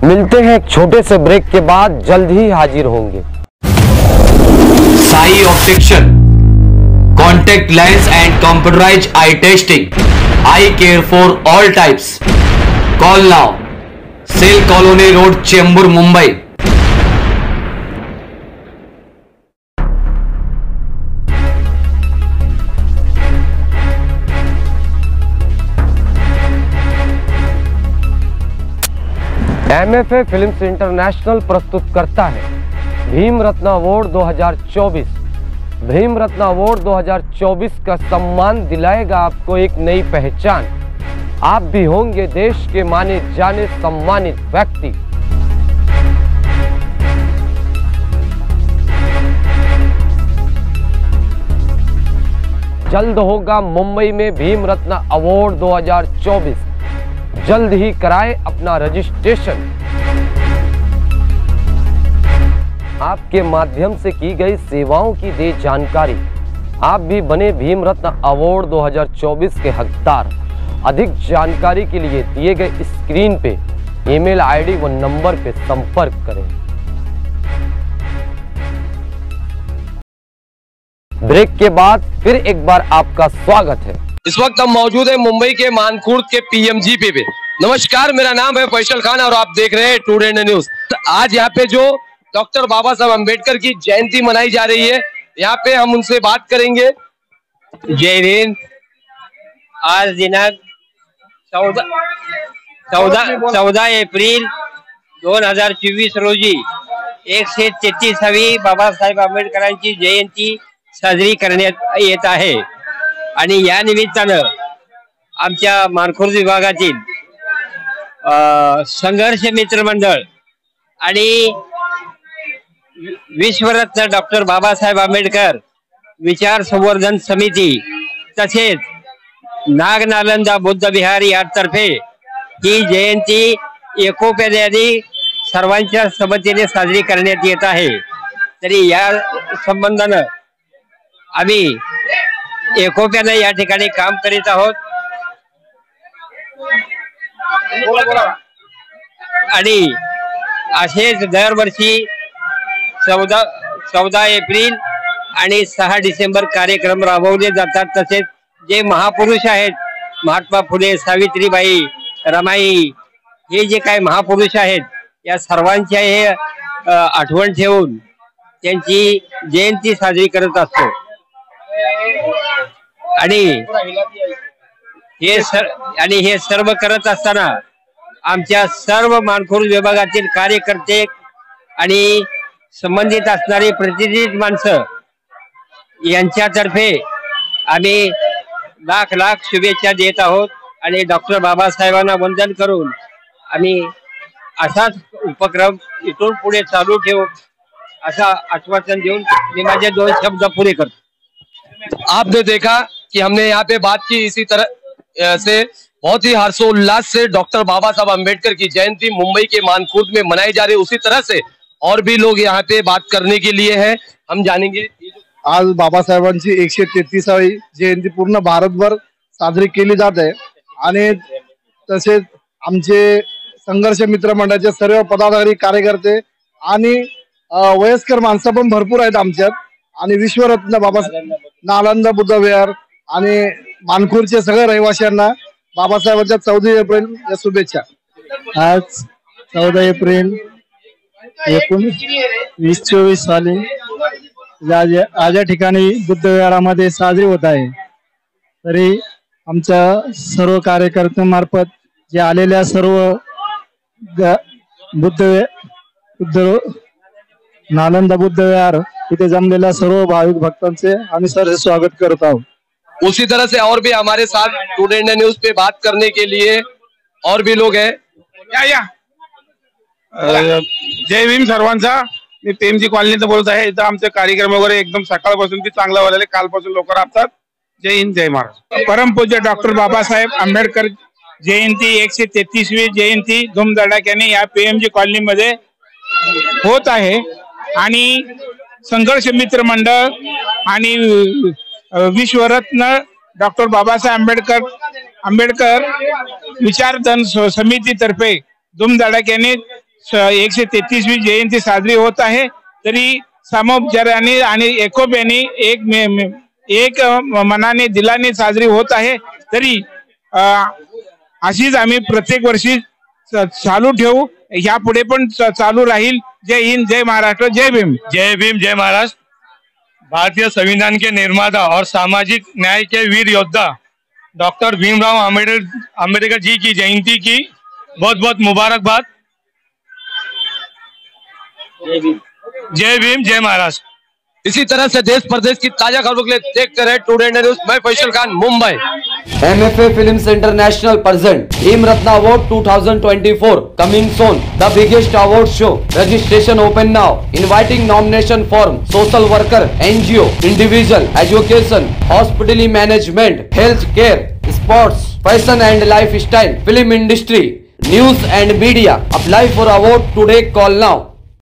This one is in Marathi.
मिलते हैं एक छोटे से ब्रेक के बाद, जल्द ही हाजिर होंगे। Sai opticians, contact lens and computerised eye testing, eye care for all types. Call now, सेल colony road, Chembur, Mumbai. MFA films international प्रस्तुत करता है भीम रत्न अवार्ड 2024। भीम रत्न अवार्ड 2024 का सम्मान दिलाएगा आपको एक नई पहचान। आप भी होंगे देश के माने जाने सम्मानित व्यक्ति। जल्द होगा मुंबई में भीम रत्न अवार्ड 2024। जल्द ही कराएं अपना रजिस्ट्रेशन। आपके माध्यम से की गई सेवाओं की दे जानकारी। आप भी बने भीम रत्न अवार्ड 2024 के हकदार। अधिक जानकारी के लिए दिए गए स्क्रीन पे ईमेल आईडी व नंबर पे संपर्क करें। ब्रेक के बाद फिर एक बार आपका स्वागत है। इस वक्त हम मौजूद है मुंबई के मानखुर्द के PMGP पे। नमस्कार, मेरा नाम है फैसल खान और आप देख रहे हैं टुडे न्यूज। आज यहाँ पे जो डॉक्टर बाबा साहब अम्बेडकर की जयंती मनाई जा रही है, यहाँ पे हम उनसे बात करेंगे। जय हिंद। आज दिनांक 14 एप्रिल 2024 रोजी 133वी बाबासाहेब आंबेडकरांची जयंती साजरी करण्यात येत आहे आणि या निमित्तानं आमच्या मानखुर्द विभागातील संघर्ष मित्र मंडळ आणि विश्वरत्न डॉक्टर बाबासाहेब आंबेडकर विचार संवर्धन समिती तसेच नाग नालंदा बुद्ध विहार यातर्फे ही जयंती एकोप्याने सर्वांच्या संमतीने साजरी करण्यात येत आहे। तरी या संबंधानं आम्ही एकोप्याने या ठिकाणी काम करीत आहोत आणि असेच दरवर्षी 14 एप्रिल आणि 6 डिसेंबर कार्यक्रम राबवले जातात। तसेच जे महापुरुष आहेत, महात्मा फुले, सावित्रीबाई, रमाई, हे जे काही महापुरुष आहेत, या सर्वांच्या हे आठवण ठेवून त्यांची जयंती साजरी करत असतो। आणि हे सर्व करत असताना आमच्या सर्व मानखुर्द विभागातील कार्यकर्ते आणि संबंधित असणारी प्रतिनिधी माणसं यांच्यातर्फे आम्ही लाख लाख शुभेच्छा देत आहोत आणि डॉक्टर बाबासाहेबांना वंदन करून आम्ही असाच उपक्रम इथून पुढे चालू ठेवू असा आश्वासन देऊन मी माझे 2 शब्द पुरे करतो। आपने देखा कि हमने यहाँ पे बात की, इसी तरह से बहुत ही हर्षोल्लास से डॉक्टर बाबा साहब अम्बेडकर की जयंती मुंबई के मानखुर्द में मनाई जा रही है। उसी तरह से और भी लोग यहाँ पे बात करने के लिए हैं, हम जानेंगे। आज बाबासाहेबांची 133वी जयंती पूर्ण भारतभर साजरी केली जात आहे आणि तसेच आमचे संघर्ष मित्र मंडळाचे सर्व पदाधिकारी, कार्यकर्ते आणि वयस्कर माणसं पण भरपूर आहेत आमच्यात आणि विश्वरत्न बाबासाहेब नालंदा बुद्ध विहार आणि मानखुर्दचे सगळ्या रहिवाशांना बाबासाहेबांच्या 14 एप्रिल या शुभेच्छा। आज 14 एप्रिल 2024 साली आज या ठिकाणी बुद्ध विहारामध्ये साजरी होत आहे। तरी आमच्या सर्व कार्यकर्त्यांमार्फत जे आलेल्या सर्व नालंदा बुद्ध विहार इथे जमलेल्या सर्व भाविक भक्तांचे आम्ही सहर्ष स्वागत करत आहोत। उसी तरह से और भी हमारे साथ टुडे न्यूज पे बात करने के लिए और भी लोग हैं। जय भीम सर्वांचा। मी PMG कॉलनीत बोलत आहे। इथं आमचे कार्यक्रम वगैरे एकदम सकाळपासून की चांगला वाढले, कालपासून लोक राबतात। जय हिंद, जय महाराष्ट्र। परमपूज्य डॉक्टर बाबासाहेब आंबेडकर जयंती 133वी जयंती धूमधडाक्याने या PMG कॉलनीमध्ये होत आहे आणि संघर्ष मित्र मंडळ आणि विश्वरत्न डॉक्टर बाबासाहेब आंबेडकर विचारधन समितीतर्फे धूमधडाक्याने 133वी जयंती साजरी होत आहे, तरी सामोपचाराने आणि एकोप्याने एक मनाने दिलाने साजरी होत आहे, तरी अशीच आम्ही प्रत्येक वर्षी चालू ठेवू, यापुढे पण चालू राहील. जय हिंद, जय महाराष्ट्र, जय भीम. जय भीम, जय महाराष्ट्र. भारतीय संविधान के निर्माता और सामाजिक न्याय के वीर योद्धा डॉक्टर भीमराव अंबेडकर जी की जयंती की बहुत बहुत मुबारकबाद. जय भीम, जय महाराष्ट्र. इसी तरह से देश प्रदेश की ताजा खबरों के लिए देखते रहे टुडे इंडिया न्यूज. मैं Faisal Khan, Mumbai. MFA Films International present Bhim Ratna Award 2024 coming soon. The biggest award show. Registration open now. Inviting nomination form. Social worker, NGO, individual, education, hospitality management, health care, sports, fashion and lifestyle, film industry, news and media. Apply for award today. Call now.